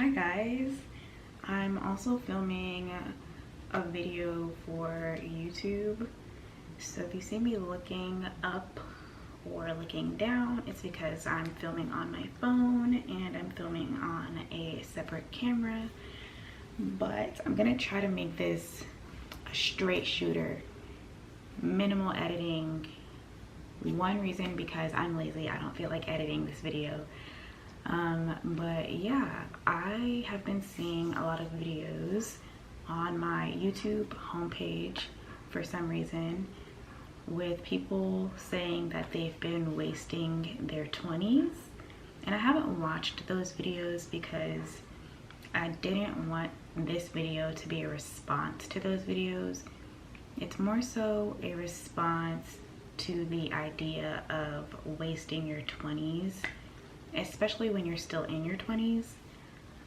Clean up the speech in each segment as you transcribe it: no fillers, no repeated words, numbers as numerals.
Hi guys, I'm also filming a video for YouTube, so if you see me looking up or looking down, it's because I'm filming on my phone and I'm filming on a separate camera. But I'm gonna try to make this a straight shooter, minimal editing. One reason, because I'm lazy, I don't feel like editing this video. But yeah, I have been seeing a lot of videos on my YouTube homepage for some reason with people saying that they've been wasting their 20s, and I haven't watched those videos because I didn't want this video to be a response to those videos. It's more so a response to the idea of wasting your 20s, especially when you're still in your 20s.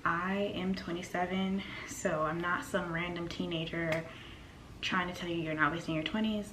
I am 27, so I'm not some random teenager trying to tell you you're not wasting your 20s.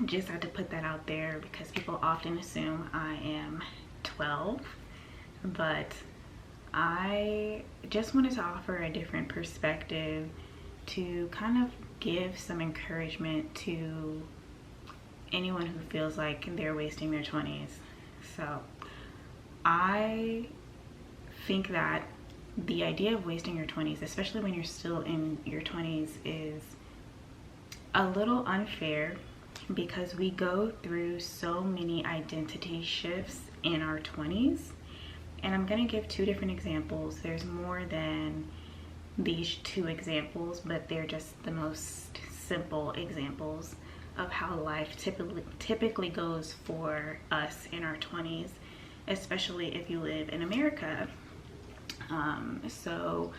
Just had to put that out there because people often assume I am 12, but I just wanted to offer a different perspective to kind of give some encouragement to anyone who feels like they're wasting their 20s. So I think that the idea of wasting your 20s, especially when you're still in your 20s, is a little unfair because we go through so many identity shifts in our 20s. And I'm going to give two different examples. There's more than these two examples, but they're just the most simple examples of how life typically goes for us in our 20s, especially if you live in America. So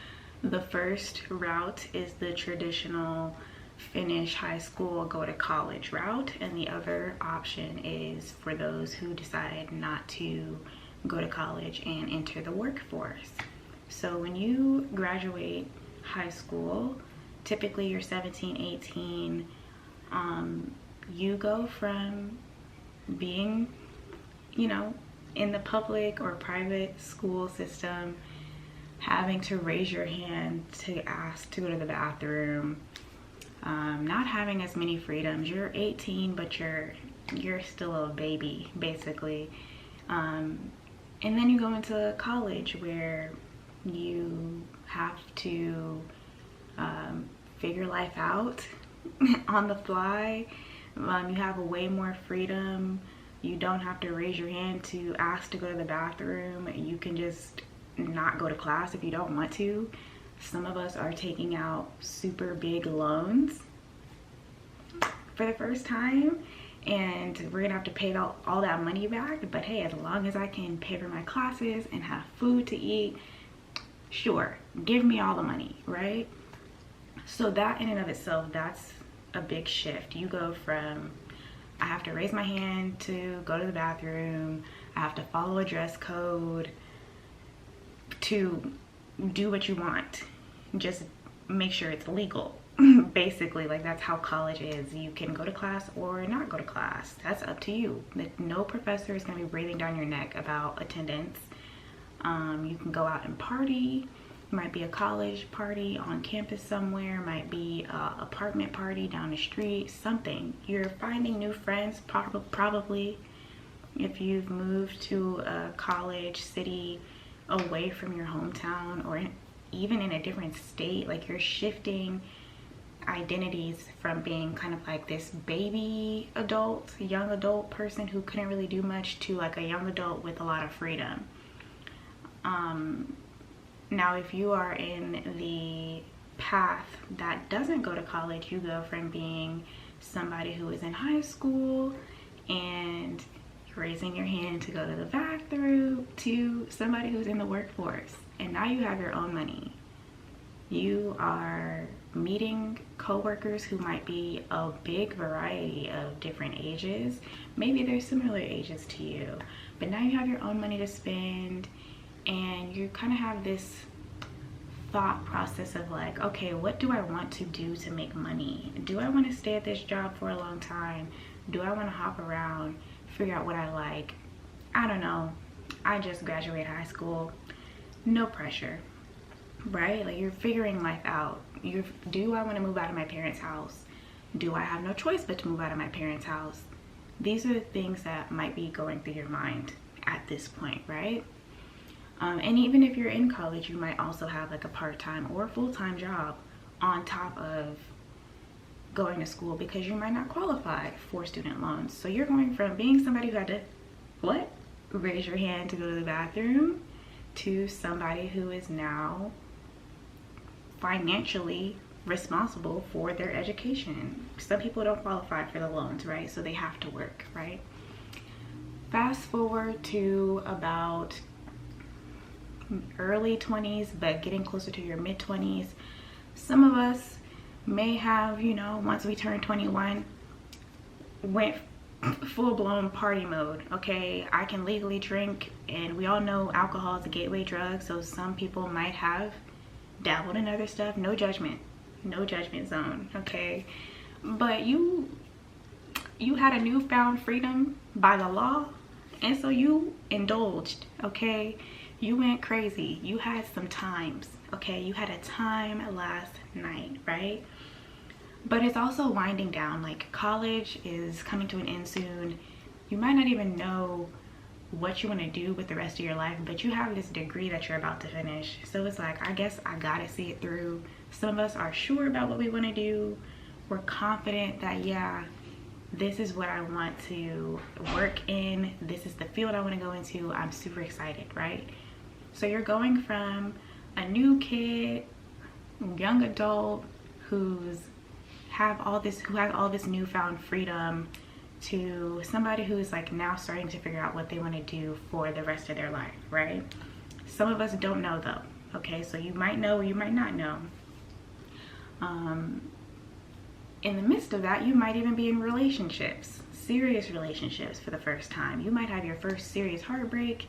the first route is the traditional finish high school, go to college route, and the other option is for those who decide not to go to college and enter the workforce. So when you graduate high school, typically you're 17, 18, you go from being, in the public or private school system, having to raise your hand to ask to go to the bathroom, not having as many freedoms. You're 18, but you're still a baby, basically. And then you go into college where you have to figure life out on the fly. You have way more freedom. You don't have to raise your hand to ask to go to the bathroom. You can just not go to class if you don't want to. Some of us are taking out super big loans for the first time, and we're gonna have to pay all that money back. But hey, as long as I can pay for my classes and have food to eat, sure, give me all the money, right? So that in and of itself, that's a big shift. You go from, I have to raise my hand to go to the bathroom, I have to follow a dress code, to do what you want, just make sure it's legal. Basically, like, that's how college is. You can go to class or not go to class. That's up to you. No professor is going to be breathing down your neck about attendance. You can go out and party. It might be a college party on campus somewhere, might be an apartment party down the street, something. You're finding new friends, probably, if you've moved to a college city away from your hometown, or even in a different state. Like, you're shifting identities from being kind of like this baby adult, young adult person who couldn't really do much, to like a young adult with a lot of freedom. Now, if you are in the path that doesn't go to college, you go from being somebody who is in high school and raising your hand to go to the bathroom, to somebody who's in the workforce, and now you have your own money. You are meeting co-workers who might be a big variety of different ages. Maybe they're similar ages to you, but now you have your own money to spend, and you kind of have this thought process of like, okay, what do I want to do to make money? Do I want to stay at this job for a long time? Do I want to hop around, figure out what I like? I don't know. I just graduated high school. No pressure. right? Like you're figuring life out. Do I want to move out of my parents' house? Do I have no choice but to move out of my parents' house? These are the things that might be going through your mind at this point, right? And even if you're in college, you might also have like a part-time or full-time job on top of going to school, because you might not qualify for student loans. So you're going from being somebody who had to, what? Raise your hand to go to the bathroom, to somebody who is now financially responsible for their education. Some people don't qualify for the loans, right? So they have to work, right? Fast forward to about early 20s, but getting closer to your mid 20s. Some of us may have, you know, once we turned 21, went full-blown party mode. Okay, I can legally drink, and we all know alcohol is a gateway drug, so some people might have dabbled in other stuff. No judgment, no judgment zone, okay? But you had a newfound freedom by the law, and so you indulged, okay? You went crazy. You had some times, okay? You had a time last night, right? But it's also winding down. Like, college is coming to an end soon. You might not even know what you want to do with the rest of your life, but you have this degree that you're about to finish. So it's like, I guess I gotta see it through. Some of us are sure about what we want to do. We're confident that, yeah, this is what I want to work in. This is the field I want to go into. I'm super excited, right? So you're going from a new kid, young adult who has all this newfound freedom, to somebody who's like now starting to figure out what they want to do for the rest of their life, right? Some of us don't know though, okay? So you might know or you might not know. In the midst of that, you might even be in relationships, serious relationships for the first time. You might have your first serious heartbreak.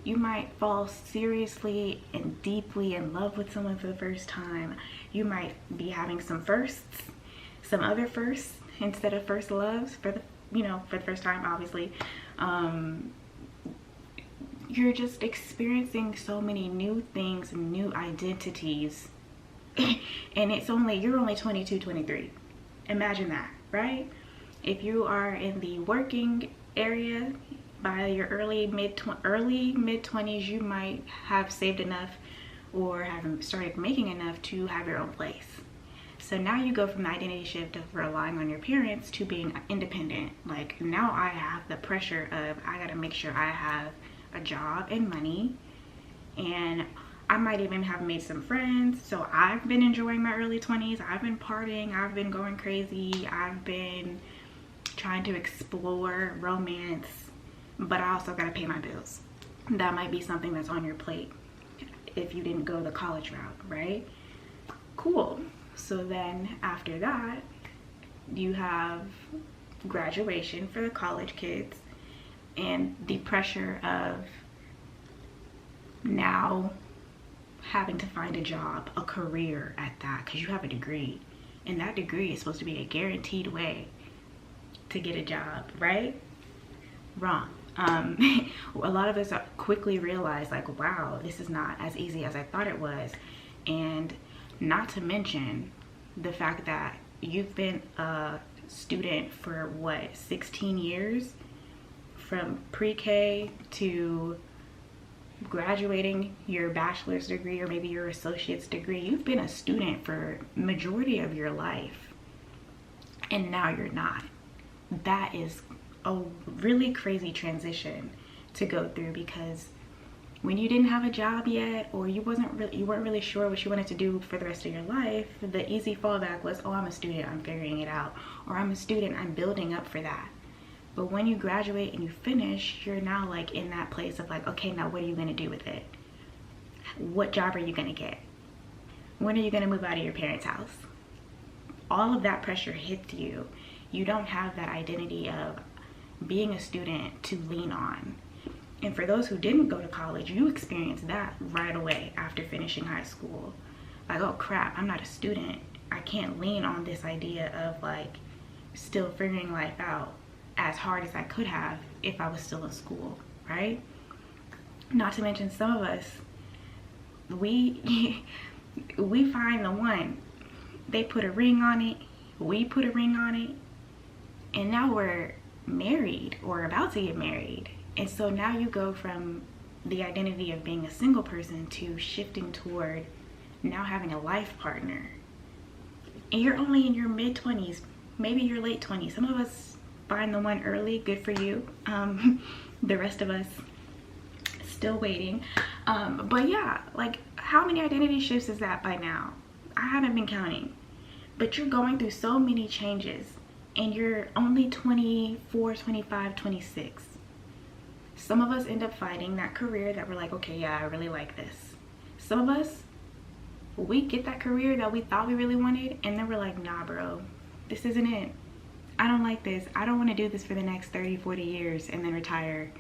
You might fall seriously and deeply in love with someone for the first time. You might be having some firsts, some other firsts instead of first loves for the first time, obviously. You're just experiencing so many new things and new identities. And you're only 22, 23. Imagine that, right? If you are in the working area, by your early mid 20s, you might have saved enough or have started making enough to have your own place. So now you go from the identity shift of relying on your parents to being independent. Like, now I have the pressure of, I gotta make sure I have a job and money, and I might even have made some friends. So I've been enjoying my early 20s. I've been partying, I've been going crazy, I've been trying to explore romance, but I also gotta pay my bills. That might be something that's on your plate if you didn't go the college route, right? Cool. So then after that, you have graduation for the college kids and the pressure of now having to find a job, a career at that, because you have a degree, and that degree is supposed to be a guaranteed way to get a job, right? Wrong. A lot of us quickly realize, like, wow, this is not as easy as I thought it was. And not to mention the fact that you've been a student for what, 16 years, from pre-K to graduating your bachelor's degree or maybe your associate's degree. You've been a student for majority of your life, and now you're not. That is a really crazy transition to go through, because when you didn't have a job yet, or you weren't really sure what you wanted to do for the rest of your life, the easy fallback was, oh, I'm a student, I'm figuring it out, or I'm a student, I'm building up for that. But when you graduate and you finish, you're now like in that place of like, okay, now what are you gonna do with it? What job are you gonna get? When are you gonna move out of your parents' house? All of that pressure hits you. You don't have that identity of being a student to lean on. And for those who didn't go to college, you experienced that right away after finishing high school. Like, oh crap, I'm not a student. I can't lean on this idea of like still figuring life out as hard as I could have if I was still in school, right? Not to mention, some of us we we find the one. They put a ring on it, we put a ring on it, and now we're married or about to get married. And so now you go from the identity of being a single person to shifting toward now having a life partner. And you're only in your mid-20s, maybe your late 20s. Some of us find the one early, good for you. The rest of us still waiting. But yeah, like, how many identity shifts is that by now? I haven't been counting. But you're going through so many changes, and you're only 24, 25, 26. Some of us end up fighting that career that we're like, okay, yeah, I really like this. Some of us, we get that career that we thought we really wanted, and then we're like, nah, bro, this isn't it. I don't like this. I don't want to do this for the next 30, 40 years and then retire.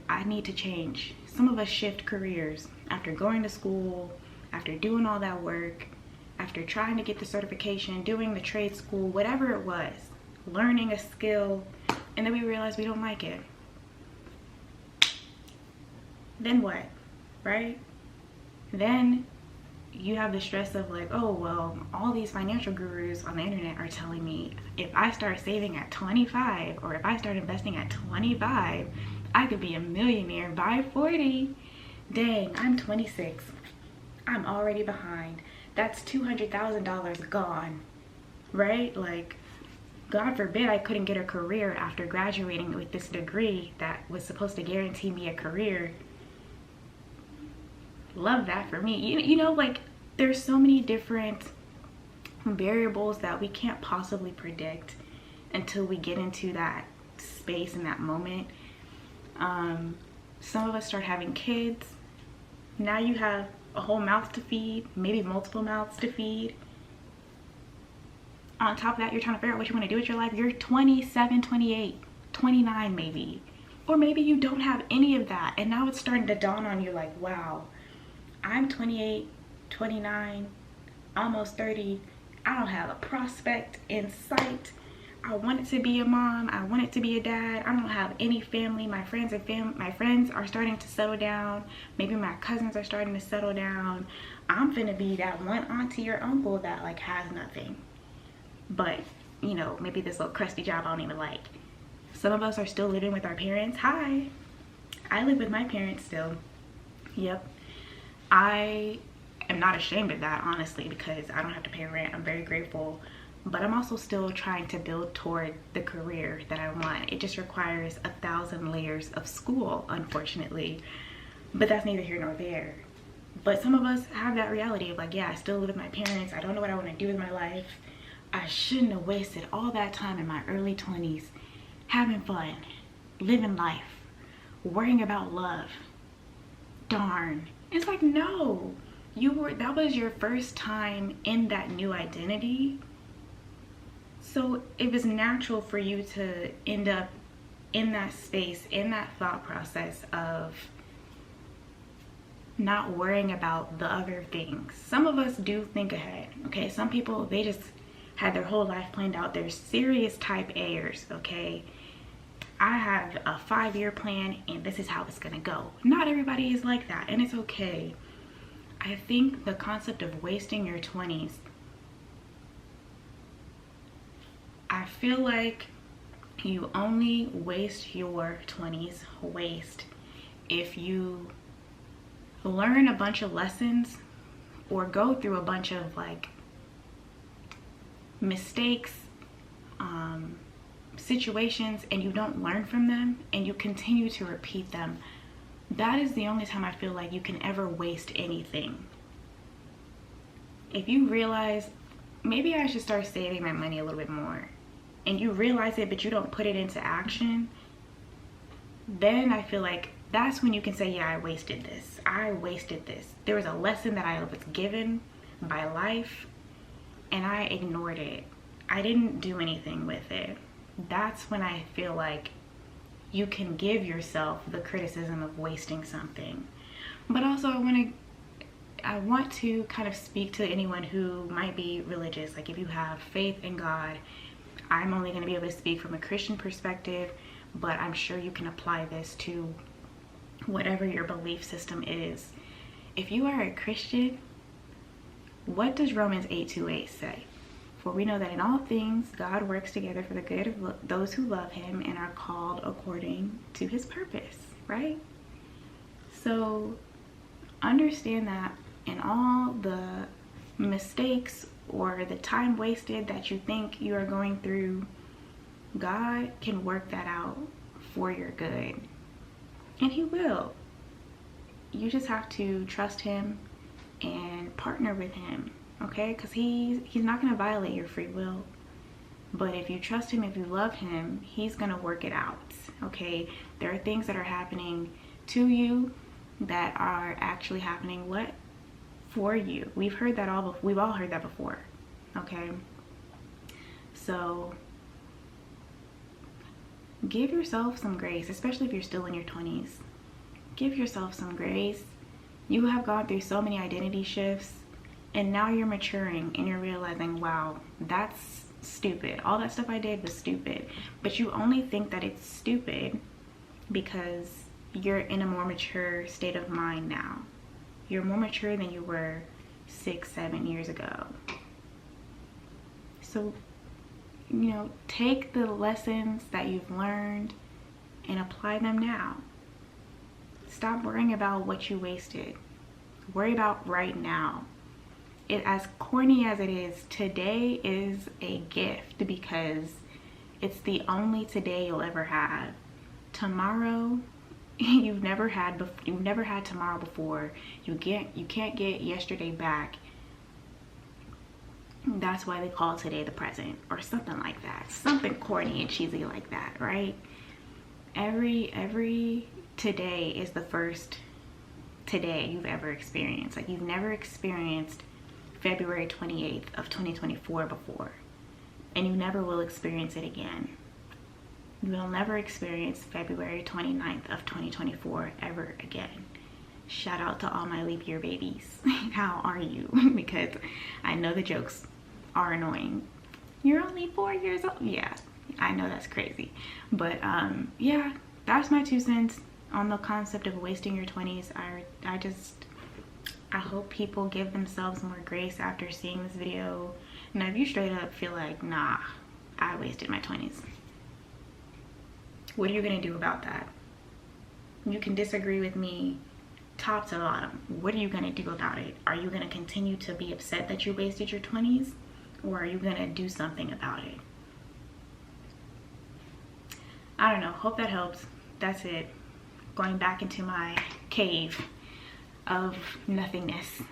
I need to change. Some of us shift careers after going to school, after doing all that work, after trying to get the certification, doing the trade school, whatever it was, learning a skill, and then we realize we don't like it. Then what, right? Then you have the stress of like, oh, well, all these financial gurus on the internet are telling me if I start saving at 25, or if I start investing at 25, I could be a millionaire by 40. Dang, I'm 26. I'm already behind. That's $200,000 gone, right? Like, God forbid I couldn't get a career after graduating with this degree that was supposed to guarantee me a career. Love that for me. You know, like, there's so many different variables that we can't possibly predict until we get into that space and that moment. Some of us start having kids. Now you have a whole mouth to feed, maybe multiple mouths to feed. On top of that, you're trying to figure out what you want to do with your life. You're 27, 28, 29 maybe. Or maybe you don't have any of that, and now it's starting to dawn on you like, wow, I'm 28, 29, almost 30. I don't have a prospect in sight. I wanted to be a mom. I wanted to be a dad. I don't have any family. My friends are starting to settle down. Maybe my cousins are starting to settle down. I'm finna be that one auntie or uncle that like has nothing. But, you know, maybe this little crusty job I don't even like. Some of us are still living with our parents. Hi. I live with my parents still. Yep. I am not ashamed of that, honestly, because I don't have to pay rent. I'm very grateful. But I'm also still trying to build toward the career that I want. It just requires 1,000 layers of school, unfortunately. But that's neither here nor there. But some of us have that reality of like, yeah, I still live with my parents. I don't know what I want to do with my life. I shouldn't have wasted all that time in my early 20s having fun, living life, worrying about love. Darn. It's like, no. That was your first time in that new identity. So it was natural for you to end up in that space, in that thought process of not worrying about the other things. Some of us do think ahead, okay? Some people, they just had their whole life planned out. They're serious type A'ers, okay? I have a 5-year plan and this is how it's gonna go. Not everybody is like that, and it's okay. I think the concept of wasting your 20s, I feel like you only waste your 20s if you learn a bunch of lessons or go through a bunch of like mistakes, situations, and you don't learn from them and you continue to repeat them. That is the only time I feel like you can ever waste anything. If you realize, maybe I should start saving my money a little bit more, and you realize it but you don't put it into action, then I feel like that's when you can say, yeah, I wasted this. There was a lesson that I was given by life and I ignored it. I didn't do anything with it. That's when I feel like you can give yourself the criticism of wasting something. But also I want to kind of speak to anyone who might be religious. Like, if you have faith in God, I'm only going to be able to speak from a Christian perspective, but I'm sure you can apply this to whatever your belief system is. if you are a Christian, what does Romans 8:28 say? For we know that in all things God works together for the good of those who love him and are called according to his purpose, right? So understand that in all the mistakes or the time wasted that you think you are going through, God can work that out for your good. And he will. You just have to trust him and partner with him, okay? Because he's not going to violate your free will. But if you trust him, if you love him, he's going to work it out, okay? There are things that are happening to you that are actually happening what? For you. We've all heard that before, okay? So give yourself some grace, especially if you're still in your 20s. Give yourself some grace. You have gone through so many identity shifts, and now you're maturing and you're realizing, wow, that's stupid. All that stuff I did was stupid. But you only think that it's stupid because you're in a more mature state of mind now. You're more mature than you were 6-7 years ago. So, you know, take the lessons that you've learned and apply them now. Stop worrying about what you wasted. Worry about right now. As corny as it is, today is a gift because it's the only today you'll ever have. Tomorrow, you've never had tomorrow before. You can't get yesterday back. That's why they call today the present, or something like that. Something corny and cheesy like that, right? Every today is the first today you've ever experienced. Like, you've never experienced February 28th of 2024 before, and you never will experience it again. You will never experience February 29th of 2024 ever again. Shout out to all my leap year babies. How are you? Because I know the jokes are annoying. You're only 4 years old. Yeah, I know that's crazy. But yeah, that's my 2 cents on the concept of wasting your 20s. I hope people give themselves more grace after seeing this video. Now, if you straight up feel like, nah, I wasted my 20s, what are you gonna do about that? You can disagree with me top to bottom. What are you gonna do about it? Are you gonna continue to be upset that you wasted your 20s? Or are you gonna do something about it? I don't know, hope that helps. That's it. Going back into my cave of nothingness.